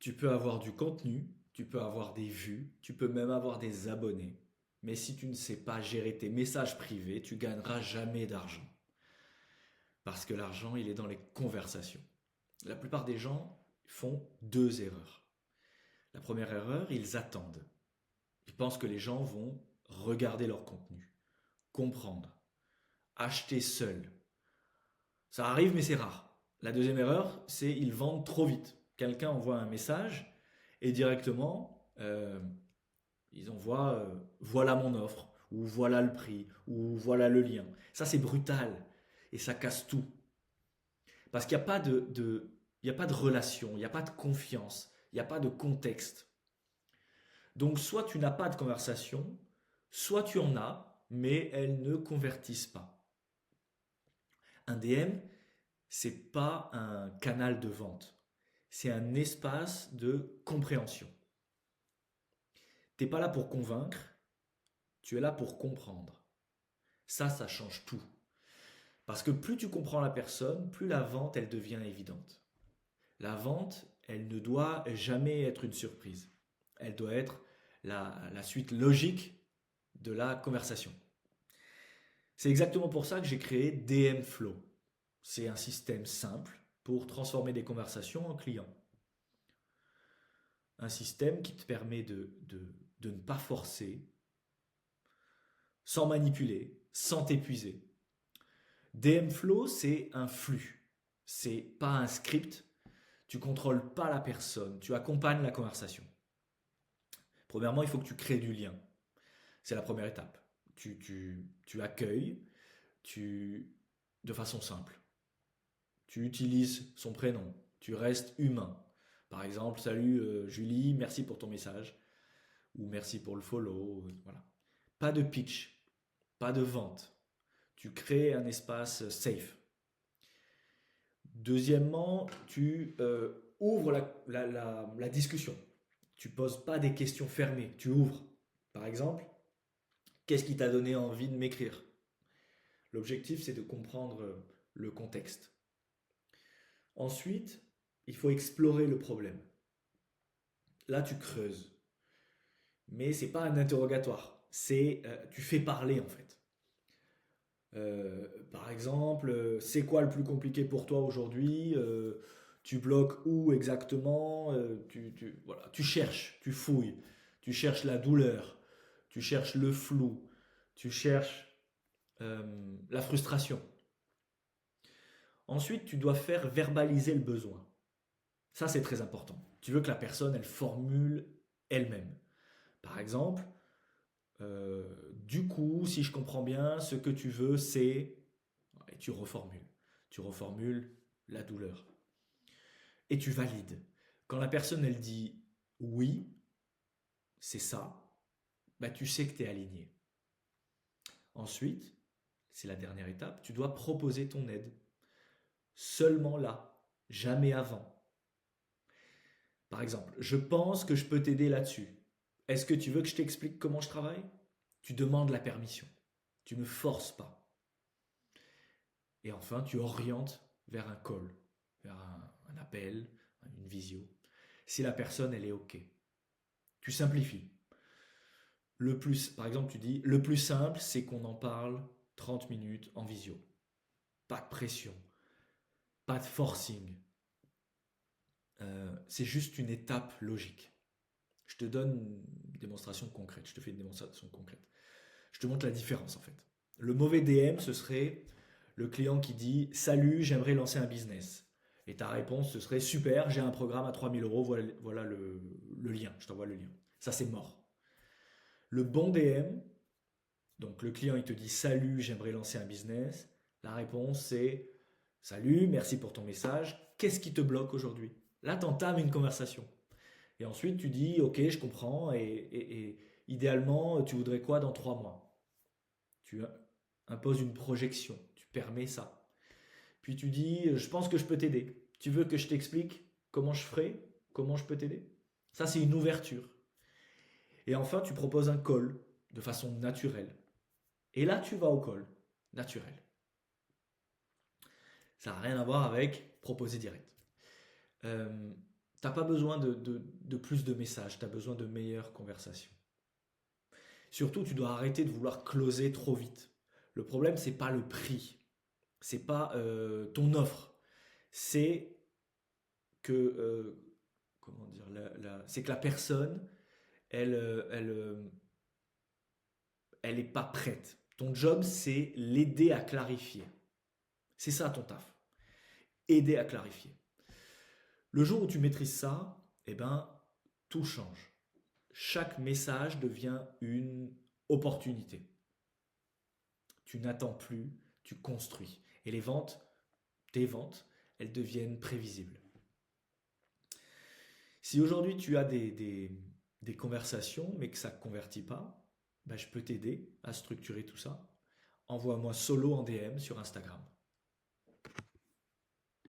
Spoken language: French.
Tu peux avoir du contenu, tu peux avoir des vues, tu peux même avoir des abonnés. Mais si tu ne sais pas gérer tes messages privés, tu gagneras jamais d'argent. Parce que l'argent, il est dans les conversations. La plupart des gens font deux erreurs. La première erreur, ils attendent. Ils pensent que les gens vont regarder leur contenu, comprendre, acheter seul. Ça arrive, mais c'est rare. La deuxième erreur, c'est ils vendent trop vite. Quelqu'un envoie un message et directement, ils envoient voilà mon offre, ou voilà le prix, ou voilà le lien. Ça, c'est brutal et ça casse tout. Parce qu'il n'y a pas il y a pas de relation, il n'y a pas de confiance, il n'y a pas de contexte. Donc, soit tu n'as pas de conversation, soit tu en as, mais elles ne convertissent pas. Un DM, c'est pas un canal de vente, c'est un espace de compréhension. T'es pas là pour convaincre, tu es là pour comprendre. Ça change tout. Parce que plus tu comprends la personne, plus la vente, elle devient évidente. La vente, elle ne doit jamais être une surprise. Elle doit être la suite logique de la conversation. C'est exactement pour ça que j'ai créé DM Flow. C'est un système simple pour transformer des conversations en clients. Un système qui te permet de ne pas forcer, sans manipuler, sans t'épuiser. DM Flow, c'est un flux. C'est pas un script. Tu contrôles pas la personne. Tu accompagnes la conversation. Premièrement, il faut que tu crées du lien. C'est la première étape. Tu accueilles de façon simple. Tu utilises son prénom. Tu restes humain. Par exemple, salut Julie, merci pour ton message. Ou merci pour le follow. Voilà. Pas de pitch. Pas de vente. Tu crées un espace safe. Deuxièmement, tu ouvres la discussion. Tu poses pas des questions fermées. Tu ouvres. Par exemple, qu'est-ce qui t'a donné envie de m'écrire? L'objectif, c'est de comprendre le contexte. Ensuite, il faut explorer le problème. Là, tu creuses. Mais c'est pas un interrogatoire. C'est tu fais parler en fait. Par exemple, c'est quoi le plus compliqué pour toi aujourd'hui? Tu bloques où exactement? Voilà, tu cherches, tu fouilles, tu cherches la douleur, tu cherches le flou, tu cherches la frustration. Ensuite, tu dois faire verbaliser le besoin. Ça, c'est très important. Tu veux que la personne, elle formule elle-même. Par exemple, du coup, si je comprends bien, ce que tu veux, c'est... Et tu reformules. Tu reformules la douleur. Et tu valides. Quand la personne, elle dit oui, c'est ça, bah, tu sais que tu es aligné. Ensuite, c'est la dernière étape, tu dois proposer ton aide. Seulement là, jamais avant. Par exemple, je pense que je peux t'aider là-dessus. Est-ce que tu veux que je t'explique comment je travaille? Tu demandes la permission. Tu ne forces pas. Et enfin, tu orientes vers un call, vers un appel, une visio. Si la personne, elle est OK. Tu simplifies. Par exemple, tu dis, le plus simple, c'est qu'on en parle 30 minutes en visio. Pas de pression, pas de forcing. C'est juste une étape logique. Je te donne une démonstration concrète. Je te fais une démonstration concrète. Je te montre la différence en fait. Le mauvais DM, ce serait le client qui dit salut, j'aimerais lancer un business. Et ta réponse, ce serait super, j'ai un programme à 3 000 euros, voilà le lien, je t'envoie le lien. Ça, c'est mort. Le bon DM, donc le client, il te dit salut, j'aimerais lancer un business. La réponse, c'est salut, merci pour ton message, qu'est-ce qui te bloque aujourd'hui? Là, tu entames une conversation. Et ensuite, tu dis ok, je comprends, et idéalement, tu voudrais quoi dans 3 mois? Tu imposes une projection, tu permets ça. Puis tu dis, je pense que je peux t'aider. Tu veux que je t'explique comment je ferai, comment je peux t'aider? Ça, c'est une ouverture. Et enfin, tu proposes un call de façon naturelle. Et là, tu vas au call naturel. Ça n'a rien à voir avec proposer direct. Euh, Tu n'as pas besoin de plus de messages, tu as besoin de meilleures conversations. Surtout, tu dois arrêter de vouloir closer trop vite. Le problème, c'est pas le prix, c'est pas ton offre, c'est que comment dire, c'est que la personne, elle, elle est pas prête. Ton job, c'est l'aider à clarifier. C'est ça ton taf. Aider à clarifier. Le jour où tu maîtrises ça, eh ben, tout change. Chaque message devient une opportunité. Tu n'attends plus, tu construis. Et les ventes, tes ventes, elles deviennent prévisibles. Si aujourd'hui tu as des conversations mais que ça ne convertit pas, ben je peux t'aider à structurer tout ça. Envoie-moi solo en DM sur Instagram.